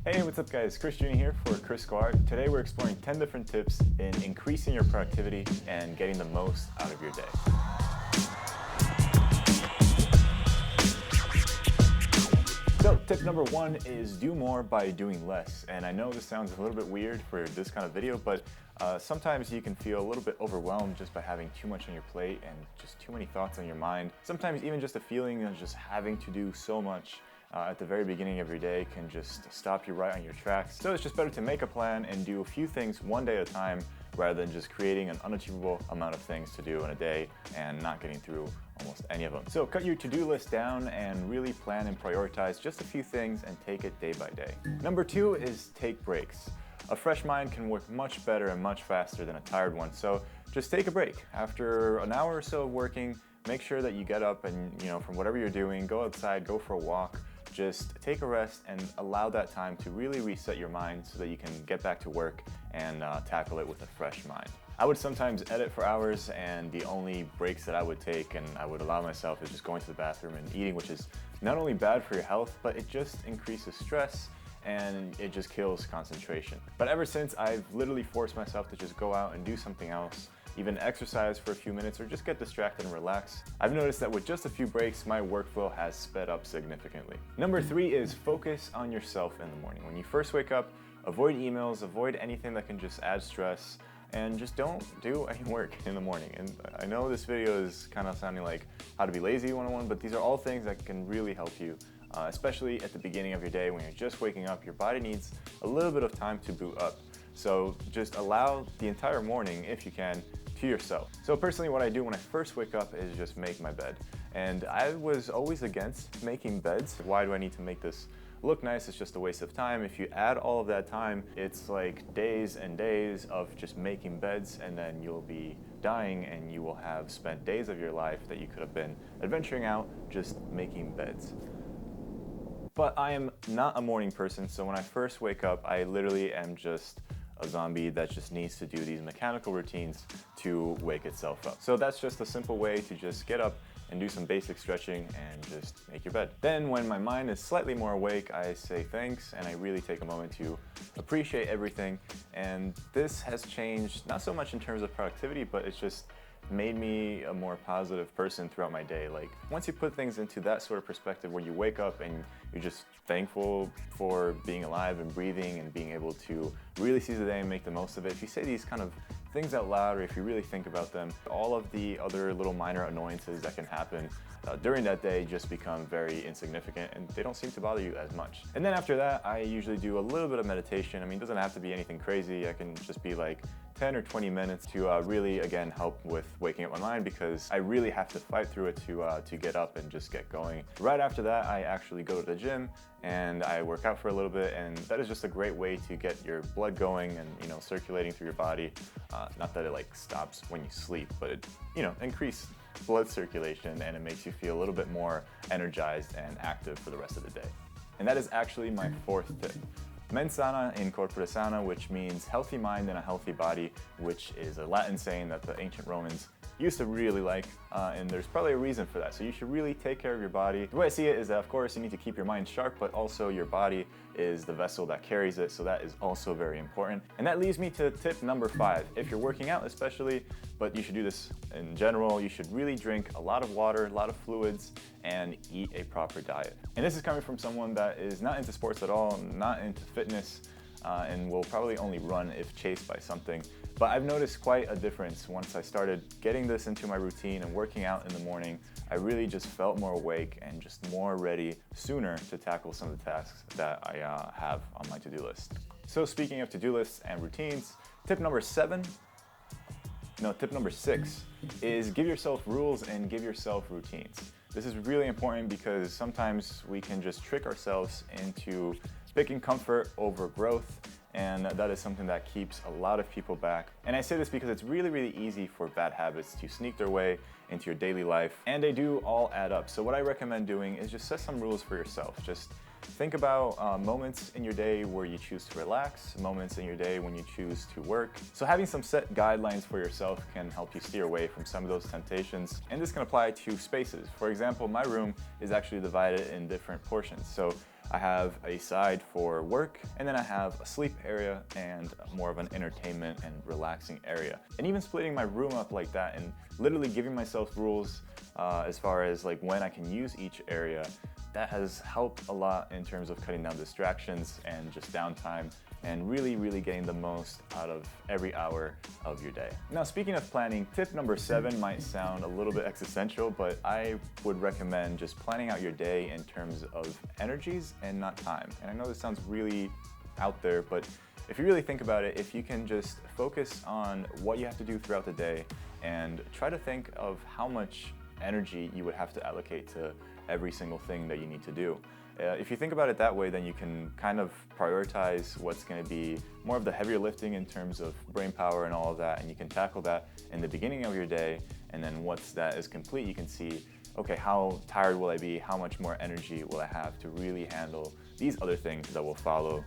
Hey, what's up guys? Chris Jr. here for Kriscoart. Today we're exploring 10 different tips in increasing your productivity and getting the most out of your day. So tip number one is do more by doing less. And I know this sounds a little bit weird for this kind of video, but sometimes you can feel a little bit overwhelmed just by having too much on your plate and just too many thoughts on your mind. Sometimes even just a feeling of just having to do so much at the very beginning of your day can just stop you right on your tracks. So it's just better to make a plan and do a few things one day at a time rather than just creating an unachievable amount of things to do in a day and not getting through almost any of them. So cut your to-do list down and really plan and prioritize just a few things and take it day by day. Number two is take breaks. A fresh mind can work much better and much faster than a tired one. So just take a break. After an hour or so of working, make sure that you get up and, from whatever you're doing, go outside, go for a walk. Just take a rest and allow that time to really reset your mind so that you can get back to work and tackle it with a fresh mind. I would sometimes edit for hours, and the only breaks that I would take and I would allow myself is just going to the bathroom and eating, which is not only bad for your health, but it just increases stress and it just kills concentration. But ever since, I've literally forced myself to just go out and do something else, even exercise for a few minutes or just get distracted and relax. I've noticed that with just a few breaks, my workflow has sped up significantly. Number three is focus on yourself in the morning. When you first wake up, avoid emails, avoid anything that can just add stress, and just don't do any work in the morning. And I know this video is kind of sounding like how to be lazy 101, but these are all things that can really help you, especially at the beginning of your day when you're just waking up. Your body needs a little bit of time to boot up. So just allow the entire morning, if you can, to yourself. So personally, what I do when I first wake up is just make my bed. And I was always against making beds. Why do I need to make this look nice? It's just a waste of time. If you add all of that time, it's like days and days of just making beds, and then you'll be dying and you will have spent days of your life that you could have been adventuring out just making beds. But I am not a morning person, so when I first wake up, I literally am just a zombie that just needs to do these mechanical routines to wake itself up. So that's just a simple way to just get up and do some basic stretching and just make your bed. Then when my mind is slightly more awake, I say thanks and I really take a moment to appreciate everything. And this has changed, not so much in terms of productivity, but it's just made me a more positive person throughout my day. Like, once you put things into that sort of perspective where you wake up and you're just thankful for being alive and breathing and being able to really seize the day and make the most of it, if you say these kind of things out loud, or if you really think about them, all of the other little minor annoyances that can happen during that day just become very insignificant and they don't seem to bother you as much. And then after that, I usually do a little bit of meditation. I mean, it doesn't have to be anything crazy. I can just be like 10 or 20 minutes to really, again, help with waking up my mind, because I really have to fight through it to get up and just get going. Right after that, I actually go to the gym and I work out for a little bit, and that is just a great way to get your blood going and circulating through your body. Not that it like stops when you sleep, but it increase blood circulation and it makes you feel a little bit more energized and active for the rest of the day. And that is actually my fourth tip. Mens sana in corpore sano, which means healthy mind in a healthy body, which is a Latin saying that the ancient Romans used to really like, and there's probably a reason for that. So you should really take care of your body. The way I see it is that, of course, you need to keep your mind sharp, but also your body is the vessel that carries it, so that is also very important. And that leads me to tip number 5. If you're working out especially, but you should do this in general, you should really drink a lot of water, a lot of fluids, and eat a proper diet. And this is coming from someone that is not into sports at all, not into fitness, and will probably only run if chased by something. But I've noticed quite a difference once I started getting this into my routine and working out in the morning. I really just felt more awake and just more ready sooner to tackle some of the tasks that I have on my to-do list. So speaking of to-do lists and routines, tip number 6 is give yourself rules and give yourself routines. This is really important because sometimes we can just trick ourselves into picking comfort over growth, and that is something that keeps a lot of people back. And I say this because it's really, really easy for bad habits to sneak their way into your daily life, and they do all add up. So what I recommend doing is just set some rules for yourself. Just think about moments in your day where you choose to relax, moments in your day when you choose to work. So having some set guidelines for yourself can help you steer away from some of those temptations. And this can apply to spaces. For example, my room is actually divided in different portions. So I have a side for work, and then I have a sleep area and more of an entertainment and relaxing area. And even splitting my room up like that and literally giving myself rules as far as like when I can use each area, that has helped a lot in terms of cutting down distractions and just downtime and really getting the most out of every hour of your day. Now, speaking of planning, tip number 7 might sound a little bit existential, but I would recommend just planning out your day in terms of energies and not time. And I know this sounds really out there, but if you really think about it, if you can just focus on what you have to do throughout the day and try to think of how much energy you would have to allocate to every single thing that you need to do. If you think about it that way, then you can kind of prioritize what's going to be more of the heavier lifting in terms of brain power and all of that, and you can tackle that in the beginning of your day, and then once that is complete, you can see, okay, how tired will I be? How much more energy will I have to really handle these other things that will follow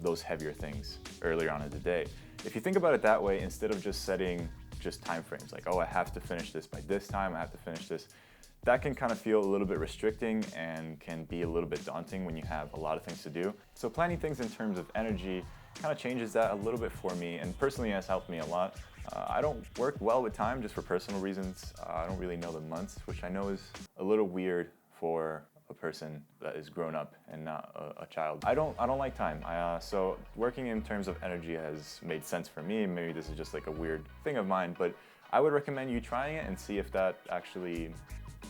those heavier things earlier on in the day? If you think about it that way, instead of just setting just time frames, like, oh, I have to finish this by this time, I have to finish this, that can kind of feel a little bit restricting and can be a little bit daunting when you have a lot of things to do. So planning things in terms of energy kind of changes that a little bit for me, and personally has helped me a lot. I don't work well with time just for personal reasons. I don't really know the months, which I know is a little weird for a person that is grown up and not a child. I don't like time. So working in terms of energy has made sense for me. Maybe this is just like a weird thing of mine, but I would recommend you trying it and see if that actually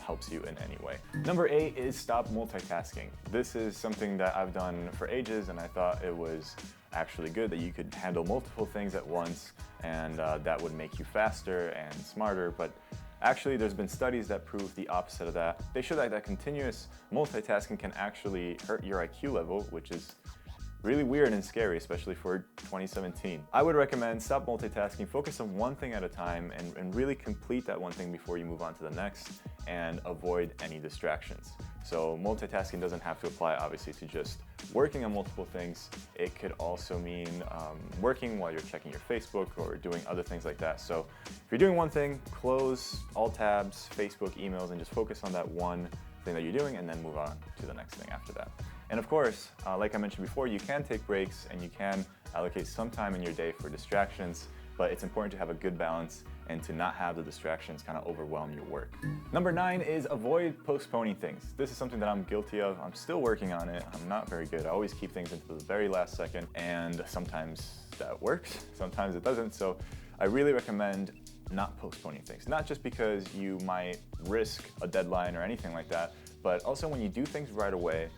helps you in any way. Number 8 is stop multitasking. This is something that I've done for ages, and I thought it was actually good that you could handle multiple things at once, and that would make you faster and smarter. But actually, there's been studies that prove the opposite of that. They show that continuous multitasking can actually hurt your IQ level, which is really weird and scary, especially for 2017. I would recommend stop multitasking, focus on one thing at a time, and really complete that one thing before you move on to the next, and avoid any distractions. So multitasking doesn't have to apply, obviously, to just working on multiple things. It could also mean working while you're checking your Facebook or doing other things like that. So if you're doing one thing, close all tabs, Facebook, emails, and just focus on that one thing that you're doing, and then move on to the next thing after that. And of course, like I mentioned before, you can take breaks and you can allocate some time in your day for distractions, but it's important to have a good balance and to not have the distractions kind of overwhelm your work. Number 9 is avoid postponing things. This is something that I'm guilty of. I'm still working on it. I'm not very good. I always keep things into the very last second, and sometimes that works, sometimes it doesn't. So I really recommend not postponing things, not just because you might risk a deadline or anything like that, but also when you do things right away,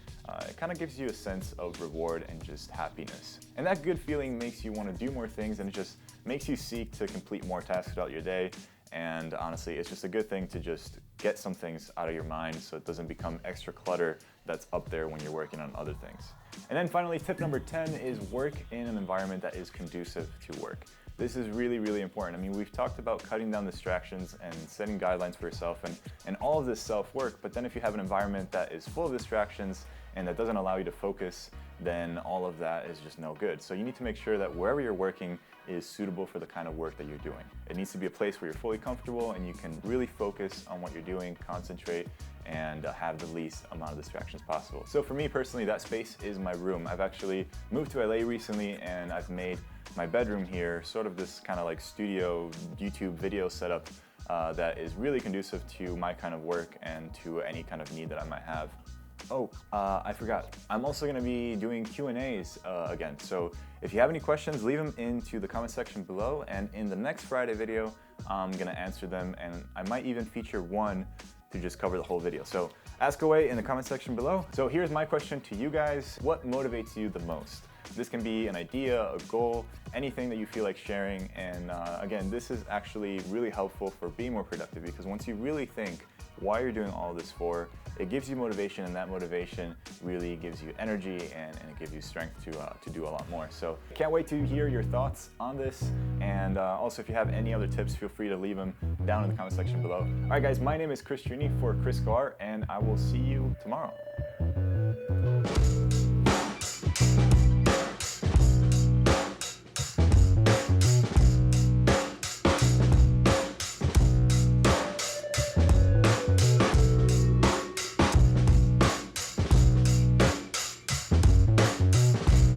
it kind of gives you a sense of reward and just happiness. And that good feeling makes you want to do more things, and it just makes you seek to complete more tasks throughout your day. And honestly, it's just a good thing to just get some things out of your mind so it doesn't become extra clutter that's up there when you're working on other things. And then finally, tip number 10 is work in an environment that is conducive to work. This is really important. I mean, we've talked about cutting down distractions and setting guidelines for yourself and all of this self-work, but then if you have an environment that is full of distractions and that doesn't allow you to focus, then all of that is just no good. So you need to make sure that wherever you're working is suitable for the kind of work that you're doing. It needs to be a place where you're fully comfortable and you can really focus on what you're doing, concentrate, and have the least amount of distractions possible. So for me personally, that space is my room. I've actually moved to LA recently, and I've made my bedroom here sort of this kind of like studio YouTube video setup that is really conducive to my kind of work and to any kind of need that I might have. Oh, I forgot. I'm also going to be doing Q&As again. So if you have any questions, leave them into the comment section below. And in the next Friday video, I'm going to answer them. And I might even feature one to just cover the whole video. So ask away in the comment section below. So here's my question to you guys. What motivates you the most? This can be an idea, a goal, anything that you feel like sharing. And again, this is actually really helpful for being more productive, because once you really think why you're doing all this for, it gives you motivation, and that motivation really gives you energy and it gives you strength to do a lot more. So I can't wait to hear your thoughts on this. And also, if you have any other tips, feel free to leave them down in the comment section below. All right, guys, my name is Chris for Kriscoart, and I will see you tomorrow.